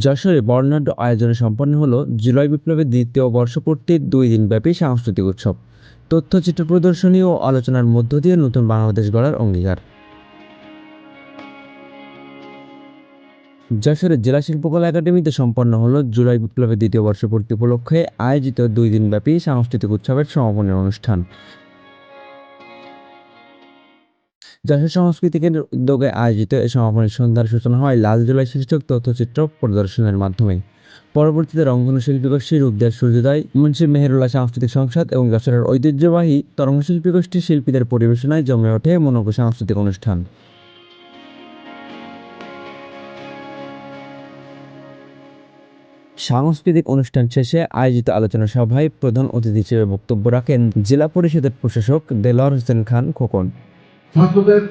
যশোরে বর্ণাঢ্য আয়োজনে সম্পন্ন হলো জুলাই বিপ্লবের দ্বিতীয় বর্ষপূর্তির 2 দিনব্যাপী সাংস্কৃতিক উৎসব। তথ্যচিত্র প্রদর্শনী ও আলোচনার মধ্য দিয়ে নতুন বাংলাদেশ গড়ার অঙ্গীকার। যশোরের জেলা শিল্পকলা একাডেমিতে সম্পন্ন হলো জুলাই বিপ্লবের দ্বিতীয় বর্ষপূর্তি উপলক্ষে আয়োজিত 2 দিনব্যাপী সাংস্কৃতিক উৎসবের সমাপনী অনুষ্ঠান। যশোর সংস্কৃতি কেন্দ্রের উদ্যোগে আয়োজিত এ সমাপনী সন্ধ্যার সূচনা হয় লাল জুলাই শীর্ষক তথ্যচিত্র প্রদর্শনের মাধ্যমে। পরবর্তীতে রংধনু শিল্পী গোষ্ঠী, রূপদের সূর্যোদয়, মুন্সী মেহেরুল্লাহ সাংস্কৃতিক সংসদ এবং যশোরের ঐতিহ্যবাহী তরঙ্গ শিল্পী গোষ্ঠীর শিল্পীদের পরিবেশনায় জমে ওঠে মনোজ্ঞ সাংস্কৃতিক অনুষ্ঠান। সাংস্কৃতিক অনুষ্ঠান শেষে আয়োজিত আলোচনা সভায় প্রধান অতিথি হিসেবে বক্তব্য রাখেন জেলা পরিষদের প্রশাসক দেলোয়ার হোসেন খান খোকন। ছাত্রদের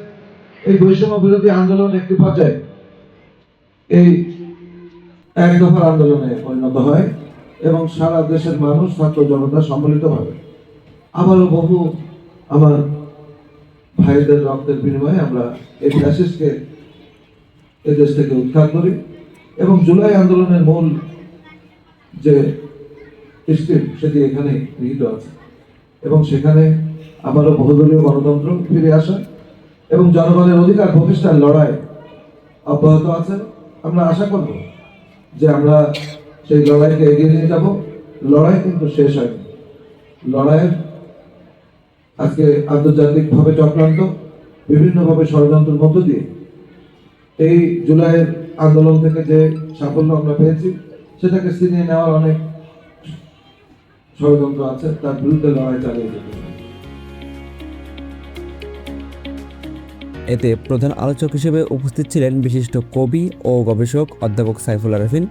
এই বৈষম্য বিরোধী আন্দোলন একটি পর্যায়ে এই এক দফার আন্দোলনে পরিণত হয় এবং সারা দেশের মানুষ, ছাত্র জনতা সম্মিলিতভাবে আবারও বহু আমার ভাইদের রক্তের বিনিময়ে আমরা এই ফ্যাসিস্টকে এদেশ থেকে উৎখাত করি এবং জুলাই আন্দোলনের মূল যে স্ক্রিপ্ট সেটি এখানে নিহিত আছে এবং সেখানে আবারও বহুদলীয় গণতন্ত্র ফিরে আসা এবং জনগণের অধিকার প্রতিষ্ঠার লড়াই অব্যাহত আছে। আমরা আশা করব যে আমরা সেই লড়াইকে এগিয়ে নিয়ে যাব। লড়াই কিন্তু শেষ হয়নি। লড়াইয়ের আজকে আন্তর্জাতিকভাবে চক্রান্ত, বিভিন্নভাবে ষড়যন্ত্রের মধ্য দিয়ে এই জুলাইয়ের আন্দোলন থেকে যে সাফল্য আমরা পেয়েছি সেটাকে ছিনিয়ে নেওয়ার অনেক ষড়যন্ত্র আছে, তার বিরুদ্ধে লড়াই চালিয়ে যেতে হবে। এতে প্রধান আলোচক হিসেবে উপস্থিত ছিলেন বিশিষ্ট কবি ও গবেষক অধ্যাপক সাইফুল আরেফিন।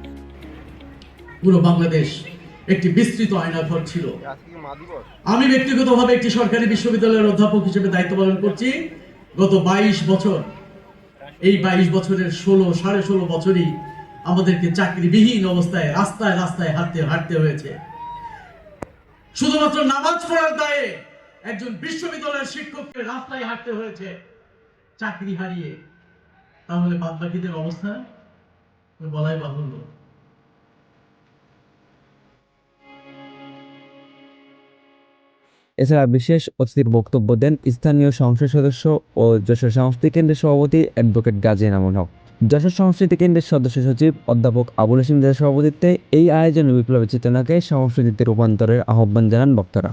পুরো বাংলাদেশ একটি বিস্তৃত আয়নাঘর ছিল। আমি ব্যক্তিগতভাবে একটি সরকারি বিশ্ববিদ্যালয়ের অধ্যাপক হিসেবে দায়িত্ব পালন করছি গত 22 বছর। এই 22 বছরের 16.5 বছরই আমাদেরকে চাকরিবিহীন অবস্থায় রাস্তায় রাস্তায় হাঁটতে হয়েছে। শুধুমাত্র নামাজ পড়ার দায়ে একজন বিশ্ববিদ্যালয়ের শিক্ষককে রাস্তায় হাঁটতে হয়েছে চাকরি হারিয়ে। তাহলে বাদবাকিদের অবস্থা বলাই বাহুল্য। এছাড়া বিশেষ অতিথির বক্তব্য দেন স্থানীয় সংসদ সদস্য ও যশোর সংস্কৃতি কেন্দ্রের সভাপতি অ্যাডভোকেট গাজী এনামুল হক। যশোর সংস্কৃতি কেন্দ্রের সদস্য সচিব অধ্যাপক আবুল হাশিম সভাপতিত্বে এই আয়োজনে বিপ্লবী চেতনাকে সংস্কৃতিতে রূপান্তরের আহ্বান জানান বক্তারা।